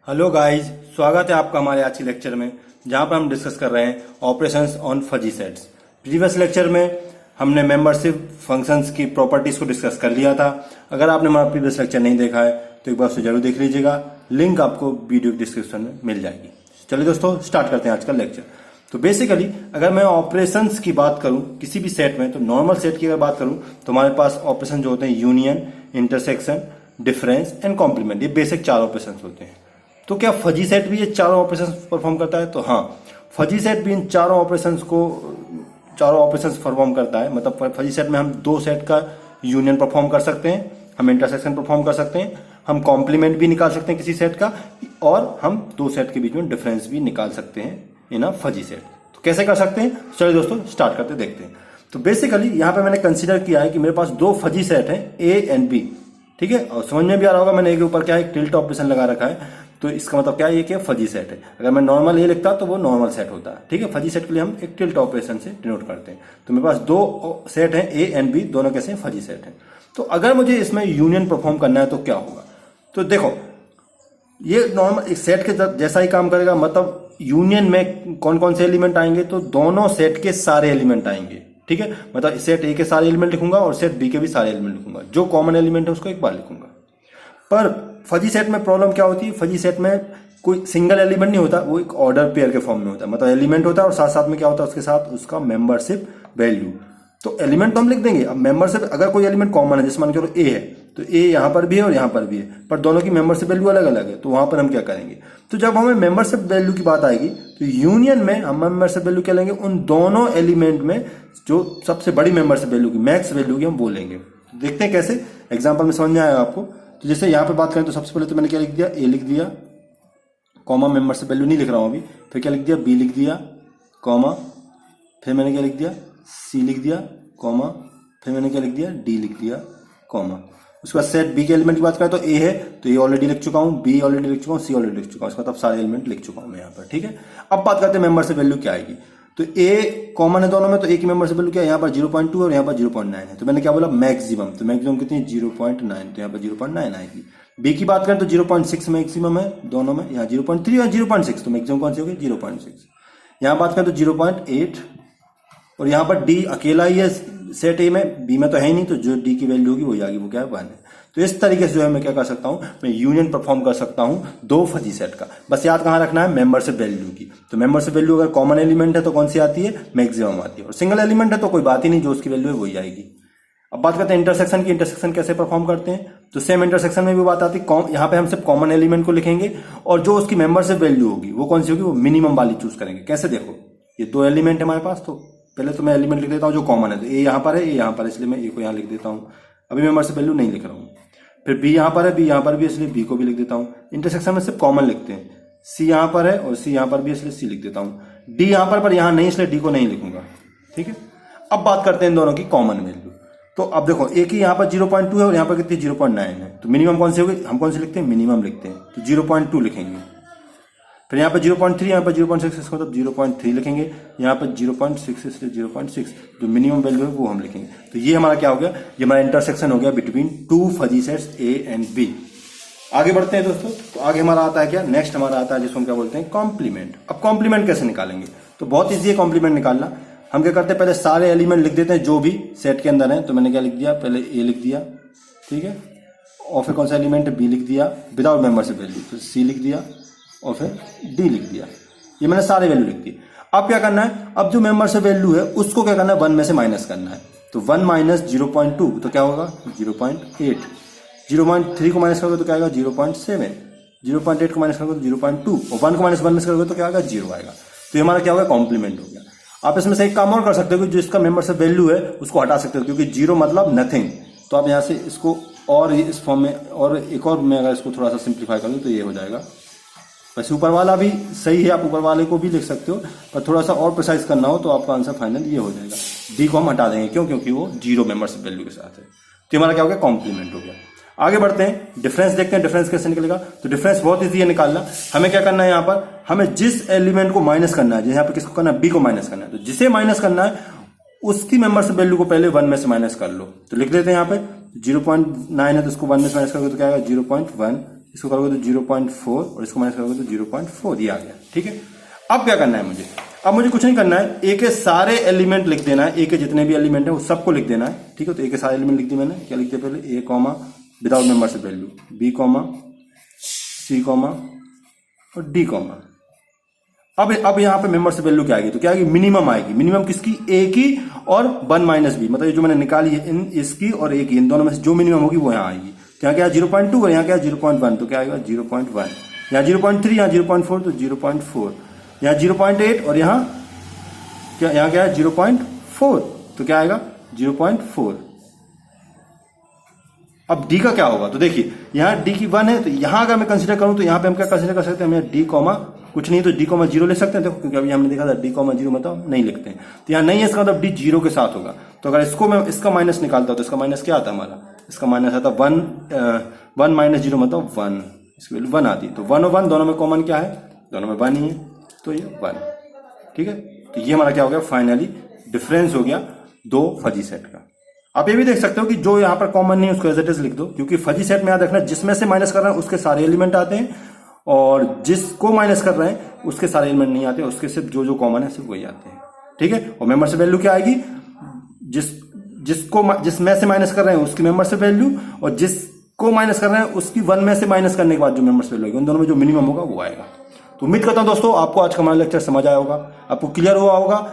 Hello guys, स्वागत है आपका हमारे आज के लेक्चर में, जहां पर हम डिस्कस कर रहे हैं operations on fuzzy sets. Previous lecture में हमने मेंबरशिप फंक्शंस की प्रॉपर्टीज को डिस्कस कर लिया था। अगर आपने हमारा प्रीवियस लेक्चर नहीं देखा है तो एक बार उसे जरूर देख लीजिएगा, लिंक आपको वीडियो डिस्क्रिप्शन में मिल जाएगी। चलिए दोस्तों, स्टार्ट करते हैं आज का लेक्चर। तो बेसिकली अगर मैं ऑपरेशंस की बात करूं किसी भी सेट में, तो नॉर्मल सेट की अगर बात करूं तो हमारे पास ऑपरेशन जो होते हैं union, intersection, difference and complement, ये बेसिक 4 ऑपरेशन होते हैं। तो क्या फजी सेट भी ये चारों ऑपरेशंस परफॉर्म करता है? तो हाँ, फजी सेट भी इन चारों ऑपरेशंस परफॉर्म करता है। मतलब फजी सेट में हम 2 सेट का यूनियन परफॉर्म कर सकते हैं, हम इंटरसेक्शन परफॉर्म कर सकते हैं, हम कॉम्प्लीमेंट भी निकाल सकते हैं किसी सेट का, और हम 2 सेट के बीच में डिफरेंस भी निकाल सकते हैं इन अ फजी सेट। तो कैसे कर सकते हैं? चलिए दोस्तों, स्टार्ट करते देखते हैं। तो बेसिकली यहाँ पे मैंने कंसिडर किया है कि मेरे पास 2 फजी सेट हैं, ए एंड बी। ठीक है, और समझ में भी आ रहा होगा मैंने ए के ऊपर क्या है, टिल्ट ऑपरेशन लगा रखा है। तो इसका मतलब क्या है, ये क्या फजी सेट है। अगर मैं नॉर्मल ए लिखता तो वो नॉर्मल सेट होता है। ठीक है, फजी सेट के लिए हम एक टिल्ट ऑपरेशन से डिनोट करते हैं। तो मेरे पास 2 सेट हैं, ए एंड बी, दोनों कैसे हैं, फजी सेट हैं। तो अगर मुझे इसमें यूनियन परफॉर्म करना है तो क्या होगा? तो देखो, ये नॉर्मल एक सेट के जैसा ही काम करेगा। मतलब यूनियन में कौन कौन से एलिमेंट आएंगे? तो दोनों सेट के सारे एलिमेंट आएंगे। ठीक है, मतलब सेट ए के सारे एलिमेंट लिखूंगा और सेट बी के भी सारे एलिमेंट लिखूंगा। जो कॉमन एलिमेंट है उसको एक बार लिखूंगा। पर फजी सेट में प्रॉब्लम क्या होती है? फजी सेट में कोई सिंगल एलिमेंट नहीं होता, वो एक ऑर्डर पेयर के फॉर्म में होता है। मतलब एलिमेंट होता है और साथ साथ में क्या होता है, उसके साथ उसका मेंबरशिप वैल्यू। तो एलिमेंट तो हम लिख देंगे। अब मेंबरशिप, अगर कोई एलिमेंट कॉमन है, जैसे मान के चलो ए है, तो ए यहां पर भी है और यहां पर भी है, पर दोनों की मेंबरशिप वैल्यू अलग अलग है। तो वहां पर हम क्या करेंगे? तो जब हमें मेंबरशिप वैल्यू की बात आएगी तो यूनियन में हम मेंबरशिप वैल्यू क्या लेंगे? उन दोनों एलिमेंट में जो सबसे बड़ी मेंबरशिप वैल्यू की, मैक्स वैल्यू की हम बोलेंगे। देखते हैं कैसे, एग्जाम्पल में समझ में आएगा आपको। तो जैसे यहां पर बात करें तो सबसे पहले तो मैंने क्या लिख दिया, ए लिख दिया, कॉमा, मेंबरशिप वैल्यू नहीं लिख रहा हूं अभी। फिर क्या लिख दिया, बी लिख दिया, कॉमा, फिर मैंने क्या लिख दिया, सी लिख दिया, कॉमा, फिर मैंने क्या लिख दिया, डी लिख दिया, कॉमा। उसके बाद सेट बी के एलिमेंट की बात करें तो ए है, तो ए ऑलरेडी लिख चुका हूं, बी ऑलरेडी लिख चुका हूं, सी ऑलरेडी लिख चुका हूं। इसका मतलब सारे एलिमेंट लिख चुका हूं मैं यहाँ पर। ठीक है, अब बात करते हैं मेंबरशिप वैल्यू क्या आएगी। तो ए कॉमन है दोनों में, तो ए की मेंबरशिप वैल्यू क्या है? यहाँ पर 0.2 और यहाँ पर 0.9 है। तो मैंने क्या बोला, मैक्सिमम। तो मैक्सिमम कितनी है? 0.9। तो यहाँ पर 0.9 आएगी। बी की बात करें तो 0.6 मैक्सिमम है दोनों में, यहाँ 0.3 और 0.6। तो मैक्सिमम कौन सी होगी? 0.6। यहाँ बात करें तो 0.8, और यहाँ पर डी अकेला ही है सेट ए में, बी में तो है ही नहीं, तो जो डी की वैल्यू होगी वही आएगी, वो क्या है, 1 है। तो इस तरीके से जो है मैं क्या कर सकता हूं, मैं यूनियन परफॉर्म कर सकता हूं 2 फजी सेट का। बस याद कहां रखना है? मेंबरशिप वैल्यू की। तो मेंबरशिप वैल्यू अगर कॉमन एलिमेंट है तो कौन सी आती है? मैक्सिमम आती है। और सिंगल एलिमेंट है तो कोई बात ही नहीं, जो उसकी वैल्यू है वही आएगी। अब बात करते हैं इंटरसेक्शन की। इंटरसेक्शन कैसे परफॉर्म करते हैं? तो सेम इंटरसेक्शन में भी बात आती है। यहाँ पे हम सिर्फ कॉमन एलिमेंट को लिखेंगे और जो उसकी मेंबरशिप वैल्यू होगी वो कौन सी होगी? वो मिनिमम वाली चूज करेंगे। कैसे? देखो, ये 2 एलिमेंट है हमारे पास, तो पहले तो मैं एलिमेंट लिख देता हूं जो कॉमन है। तो ए यहां पर है, ए यहां पर है, इसलिए मैं ए को यहां लिख देता हूं। अभी मेंबरशिप वैल्यू नहीं लिख रहा हूं। फिर बी यहां पर है, बी यहां पर भी, इसलिए बी को भी लिख देता हूं। इंटरसेक्शन में सिर्फ कॉमन लिखते हैं। सी यहां पर है और सी यहां पर भी, इसलिए सी लिख देता हूं। डी यहां पर यहां नहीं, इसलिए डी को नहीं लिखूंगा। ठीक है, अब बात करते हैं इन दोनों की कॉमन वैल्यू। तो अब देखो, ए की यहां पर 0.2 है और यहां पर कितनी? 0.9 है। तो मिनिमम कौन सी होगी? हम कौन सी लिखते हैं? मिनिमम लिखते हैं। तो 0.2 लिखेंगे। फिर यहाँ पर 0.3, यहाँ पर 0.6, इसका मतलब 0.3 लिखेंगे। यहाँ पर 0.6, इसलिए 0.6। जो मिनिमम वैल्यू है वो हम लिखेंगे। तो ये हमारा क्या हो गया? ये हमारा इंटरसेक्शन हो गया between 2 fuzzy sets A and B. आगे बढ़ते हैं दोस्तों। तो आगे हमारा आता है क्या? नेक्स्ट हमारा आता है जिसको हम क्या बोलते हैं? कॉम्प्लीमेंट। अब कॉम्प्लीमेंट कैसे निकालेंगे? तो बहुत ईजी है कॉम्प्लीमेंट निकालना। हम क्या करते हैं, पहले सारे एलिमेंट लिख देते हैं जो भी सेट के अंदर है। तो मैंने क्या लिख दिया, पहले ए लिख दिया, ठीक है, और फिर कौन सा एलिमेंट है? बी लिख दिया विदाउट मेंबरशिप वैल्यू। फिर सी लिख दिया और फिर डी लिख दिया। ये मैंने सारे वैल्यू लिख दी। अब क्या करना है? अब जो मेंबरशिप वैल्यू है उसको क्या करना है? 1 में से माइनस करना है। तो 1 माइनस 0.2 तो क्या होगा? 0.8। 0.3 को माइनस करोगे तो क्या आएगा? 0.7। 0.8 को माइनस करोगे तो 0.2, और 1 को माइनस 1 में से करोगे तो क्या आएगा? 0 आएगा। तो ये हमारा क्या होगा? कॉम्प्लीमेंट हो गया। आप इसमें से एक काम और कर सकते हो कि जो इसका मेंबरशिप वैल्यू है उसको हटा सकते हो, क्योंकि 0 मतलब नथिंग। तो आप यहां से इसको और इस फॉर्म में, और एक और मैं अगर इसको थोड़ा सा सिंप्लीफाई करूं तो ये हो जाएगा। वैसे ऊपर वाला भी सही है, आप ऊपर वाले को भी लिख सकते हो, पर थोड़ा सा और प्रिसाइज करना हो तो आपका आंसर फाइनल ये हो जाएगा। डी को हम हटा देंगे, क्यों? क्योंकि वो 0 मेंबरशिप वैल्यू के साथ है। तो हमारा क्या हो गया? कॉम्प्लीमेंट हो गया। आगे बढ़ते हैं, डिफरेंस देखते हैं। डिफरेंस कैसे निकलेगा? तो डिफरेंस बहुत ईजी है निकालना। हमें क्या करना है? यहाँ पर हमें जिस एलिमेंट को माइनस करना है, यहाँ पर किसको करना है? बी को माइनस करना है। तो जिसे माइनस करना है उसकी मेंबरशिप वैल्यू को पहले 1 में से माइनस कर लो। तो लिख देते हैं यहाँ पे 0.9 है, तो उसको 1 में से माइनस करोगे तो क्या आएगा? 0.1 इसको करोगे तो 0.4 और इसको माइनस करोगे तो 0.4 ये आ गया। ठीक है, अब क्या करना है मुझे, अब मुझे कुछ नहीं करना है, ए के सारे एलिमेंट लिख देना है, ए के जितने भी एलिमेंट है वो सबको लिख देना है। ठीक है, तो ए के सारे एलिमेंट लिख दिए मैंने। क्या लिखते पहले, A comma without membership value, B comma, C comma और डी कॉमा। अब यहाँ पे मेंबरशिप वैल्यू क्या आएगी, तो क्या आएगी, मिनिमम आएगी। मिनिमम किसकी, ए की और 1 माइनस बी, मतलब ये जो मैंने निकाली है इन इसकी और ए की, इन दोनों में से जो मिनिमम होगी वो यहाँ आएगी। तो यहाँ क्या है 0.2 और यहाँ क्या है 0.1, तो क्या आएगा 0.1। यहाँ 0.3, यहाँ 0.4 तो 0.4, यहाँ 0.8 और यहाँ क्या है 0.4, तो क्या आएगा 0.4। अब डी का क्या होगा, तो देखिए यहाँ डी की 1 है, तो यहाँ अगर मैं कंसीडर करूं तो यहाँ पे हम क्या कंसीडर कर सकते हैं, हम डी कॉमा कुछ नहीं तो डी कॉमा 0 ले सकते हैं। देखो क्योंकि अभी हमने देखा था डी कॉमा 0 मतलब नहीं लिखते हैं, तो यहाँ नहीं है, इसका मतलब डी 0 के साथ होगा। तो अगर इसको मैं इसका माइनस निकालता हूं तो इसका माइनस क्या आता है हमारा, इसका माइनस आता 1 माइनस 0 मतलब 1, इसकी वैल्यू 1 आती है। तो 1 और 1 दोनों में कॉमन क्या है, दोनों में 1 ही है, तो ये 1। ठीक है, तो ये हमारा क्या हो गया, फाइनली डिफरेंस हो गया दो फजी सेट का। आप ये भी देख सकते हो कि जो यहाँ पर कॉमन नहीं है उसको एज इट इज लिख दो, क्योंकि फजी सेट में याद रखना जिसमें से माइनस कर रहे हैं उसके सारे एलिमेंट आते हैं, और जिसको माइनस कर रहे हैं उसके सारे एलिमेंट नहीं आते, उसके सिर्फ जो कॉमन है सिर्फ वही आते हैं। ठीक है, और मेंबरशिप वैल्यू क्या आएगी, जिसमें से माइनस कर रहे हैं उसकी मेंबरशिप वैल्यू, और जिसको माइनस कर रहे हैं उसकी 1 में से माइनस करने के बाद जो मेंबरशिप वैल्यू होगी, उन दोनों में जो मिनिमम होगा वो आएगा। तो उम्मीद करता हूं दोस्तों आपको आज का हमारा लेक्चर समझ आया होगा, आपको क्लियर हुआ होगा।